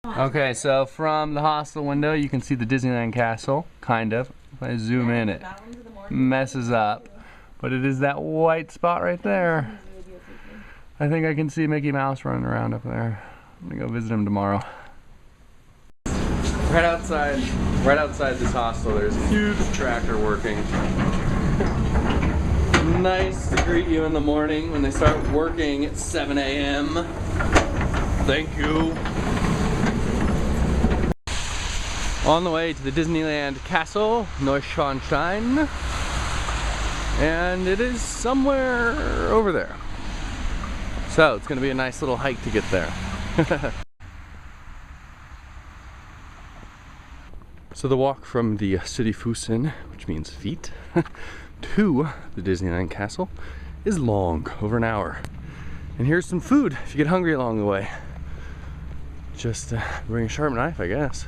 Okay, so from the hostel window you can see the Disneyland Castle, kind of. If I zoom in it messes up, but it is that white spot right there. I think I can see Mickey Mouse running around up there. I'm gonna go visit him tomorrow. Right outside this hostel, there's a huge tractor working. Nice to greet you in the morning when they start working at 7 a.m. Thank you. On the way to the Disneyland Castle, Neuschwanstein, and it is somewhere over there. So it's going to be a nice little hike to get there. So the walk from the city Fußen, which means feet, to the Disneyland Castle is long, over an hour. And here's some food if you get hungry along the way. Just bring a sharp knife, I guess.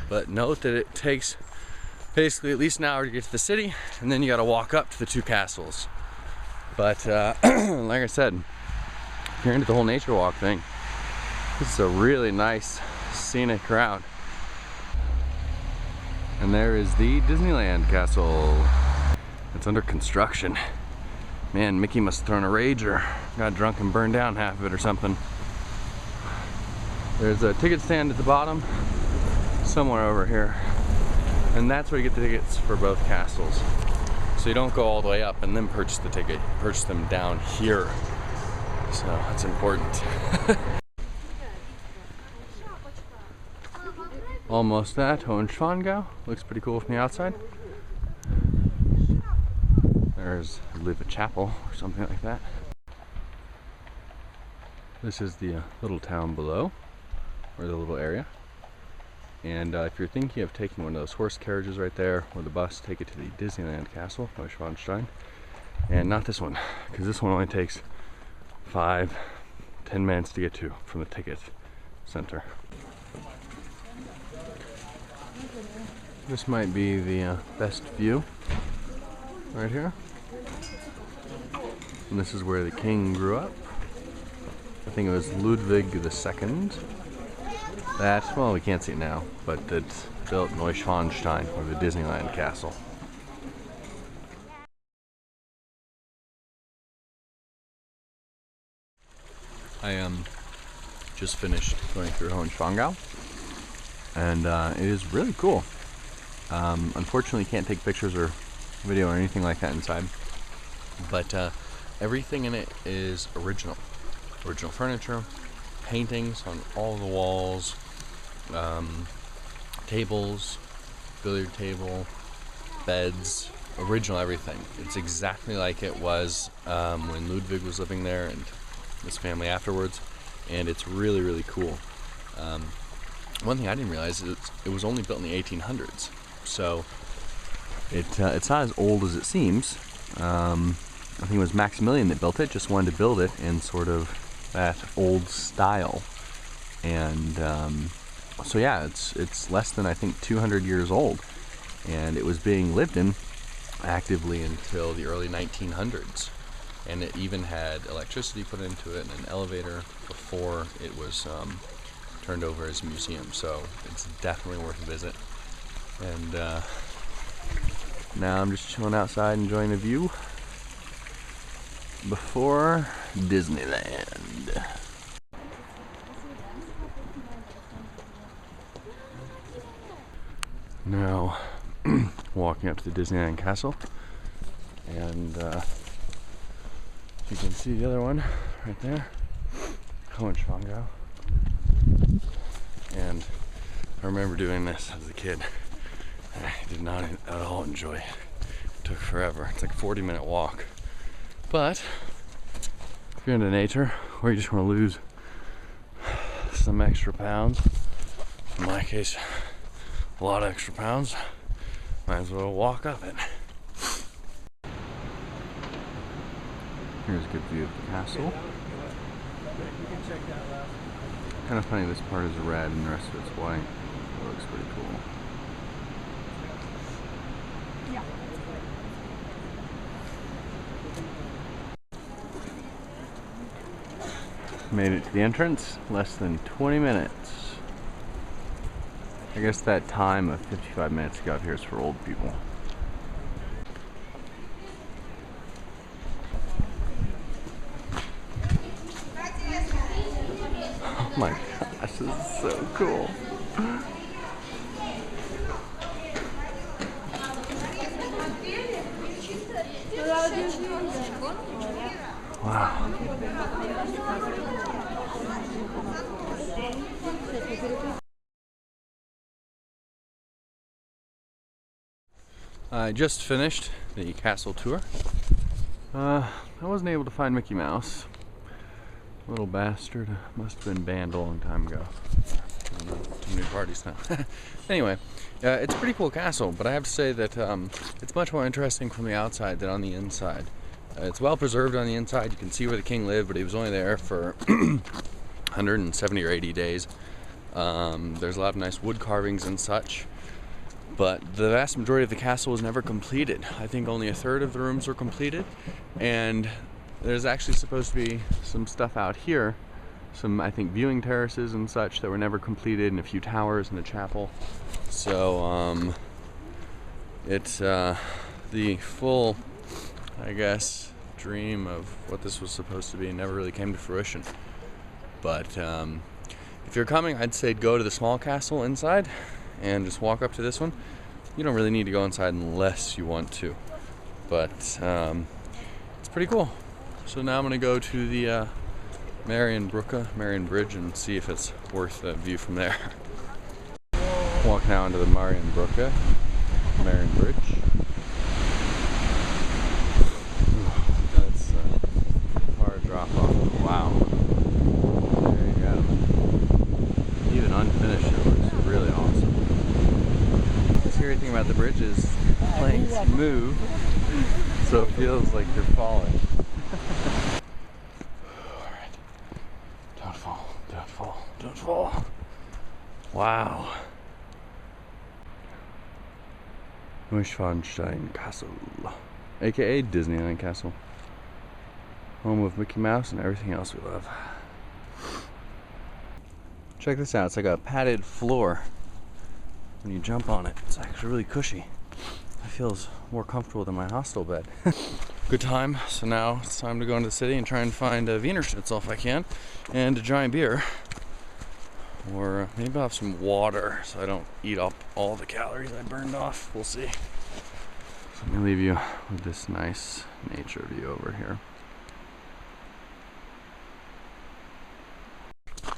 But note that it takes basically at least an hour to get to the city, and then you gotta walk up to the two castles. But like I said, if you're into the whole nature walk thing, this is a really nice scenic route. And there is the Disneyland Castle. It's under construction. Man, Mickey must have thrown a rage or got drunk and burned down half of it or something. There's a ticket stand at the bottom, somewhere over here. And that's where you get the tickets for both castles. So you don't go all the way up and then purchase the ticket. You purchase them down here. So that's important. Almost at Hohenschwangau. Looks pretty cool from the outside. There's, I believe, a chapel or something like that. This is the little town below, or the little area. And if you're thinking of taking one of those horse carriages right there, or the bus, take it to the Disneyland Castle, Neuschwanstein. And not this one, because this one only takes 5-10 minutes to get to from the ticket center. This might be the best view right here. And this is where the king grew up. I think it was Ludwig II. That, well, we can't see it now, but it's built Neuschwanstein, or the Disneyland Castle. I just finished going through Hohenschwangau, and it is really cool. Unfortunately, you can't take pictures or video or anything like that inside, but everything in it is original. Original furniture, paintings on all the walls, tables, billiard table, beds, original everything. It's exactly like it was when Ludwig was living there and his family afterwards, and it's really, really cool. One thing I didn't realize is it was only built in the 1800s, so it's not as old as it seems. I think it was Maximilian that built it, just wanted to build it in sort of that old style. And so yeah, it's less than, I think, 200 years old, and it was being lived in actively until the early 1900s, and it even had electricity put into it and an elevator before it was turned over as a museum. So it's definitely worth a visit. And now I'm just chilling outside enjoying the view before Disneyland. Now walking up to the Disneyland Castle, and you can see the other one right there, Hohenschwangau. And I remember doing this as a kid. I did not at all enjoy it. It took forever. It's like a 40-minute walk. But if you're into nature, or you just want to lose some extra pounds, in my case, a lot of extra pounds, might as well walk up it. Here's a good view of the castle. Kind of funny, this part is red and the rest of it's white. It looks pretty cool. Yeah. Made it to the entrance, less than 20 minutes. I guess that time of 55 minutes to get up here is for old people. Oh my gosh, this is so cool. Wow. I just finished the castle tour. I wasn't able to find Mickey Mouse. Little bastard must have been banned a long time ago. Too many parties now. Anyway, it's a pretty cool castle, but I have to say that it's much more interesting from the outside than on the inside. It's well preserved on the inside. You can see where the king lived, but he was only there for 170 or 80 days. There's a lot of nice wood carvings and such, but the vast majority of the castle was never completed. I think only a third of the rooms were completed, and there's actually supposed to be some stuff out here, some, I think, viewing terraces and such that were never completed, and a few towers and a chapel. So it's the full, I guess, dream of what this was supposed to be never really came to fruition. But if you're coming, I'd say go to the small castle inside and just walk up to this one. You don't really need to go inside unless you want to, but it's pretty cool. So now I'm gonna go to the Marion Bridge and see if it's worth the view from there. Walk now into the Marion Bridge. That's a hard drop off. Wow. There you go. Even unfinished, it looks really awesome. The scary thing about the bridge is the planks move, so it feels like you're falling. Alright. Don't fall, don't fall, don't fall. Wow. Neuschwanstein Castle, aka Disneyland Castle. Home of Mickey Mouse and everything else we love. Check this out, it's like a padded floor. When you jump on it, it's actually really cushy. It feels more comfortable than my hostel bed. Good time. So now it's time to go into the city and try and find a Wiener Schnitzel if I can, and a giant beer. Or maybe I'll have some water so I don't eat up all the calories I burned off. We'll see. So let me leave you with this nice nature view over here.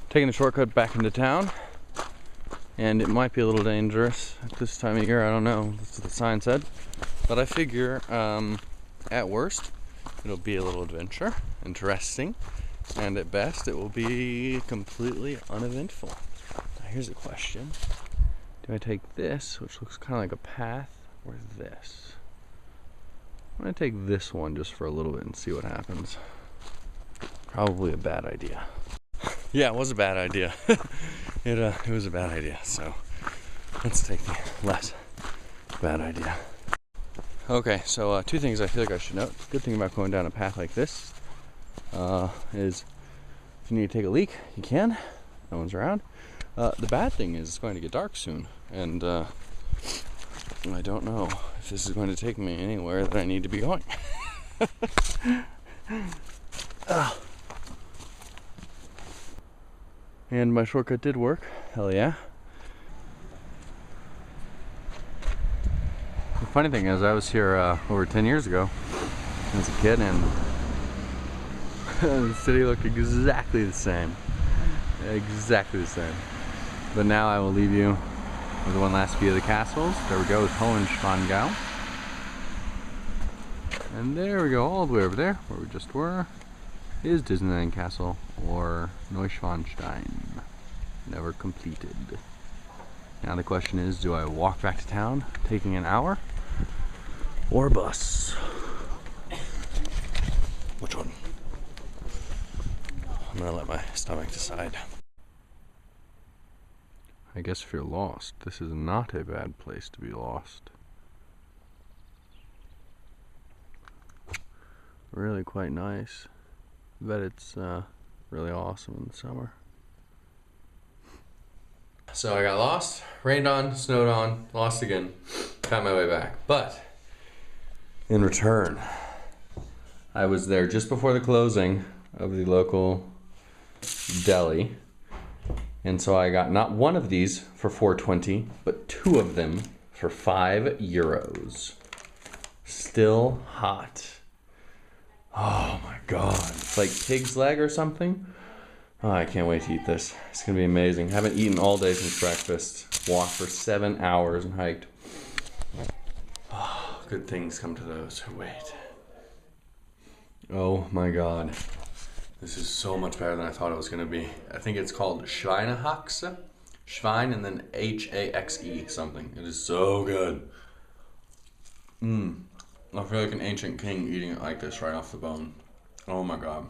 Taking the shortcut back into town, and it might be a little dangerous at this time of year. I don't know. That's what the sign said, but I figure at worst it'll be a little adventure, interesting, and at best it will be completely uneventful. Now here's a question: do I take this, which looks kind of like a path, or this? I'm gonna take this one just for a little bit and see what happens. Probably a bad idea. Yeah, it was a bad idea. It was a bad idea, so let's take the less bad idea. Okay, so two things I feel like I should note. The good thing about going down a path like this is if you need to take a leak, you can. No one's around. The bad thing is it's going to get dark soon, and I don't know if this is going to take me anywhere that I need to be going. And my shortcut did work. Hell yeah. The funny thing is, I was here over 10 years ago as a kid, and the city looked exactly the same. Exactly the same. But now I will leave you with one last view of the castles. There we go, with Hohenschwangau. And there we go, all the way over there, where we just were, is Disneyland Castle, or Neuschwanstein. Never completed. Now the question is, do I walk back to town, taking an hour, or bus? Which one? I'm gonna let my stomach decide. I guess if you're lost, this is not a bad place to be lost. Really quite nice. I bet it's really awesome in the summer. So I got lost, rained on, snowed on, lost again, found my way back. But in return, I was there just before the closing of the local deli. And so I got not one of these for $4.20, but two of them for €5. Still hot. Oh my God. It's like pig's leg or something. Oh, I can't wait to eat this. It's gonna be amazing. Haven't eaten all day since breakfast. Walked for 7 hours and hiked. Oh, good things come to those who wait. Oh my God. This is so much better than I thought it was gonna be. I think it's called Schweinehaxe. Schwein and then H-A-X-E something. It is so good. I feel like an ancient king eating it like this right off the bone. Oh my God.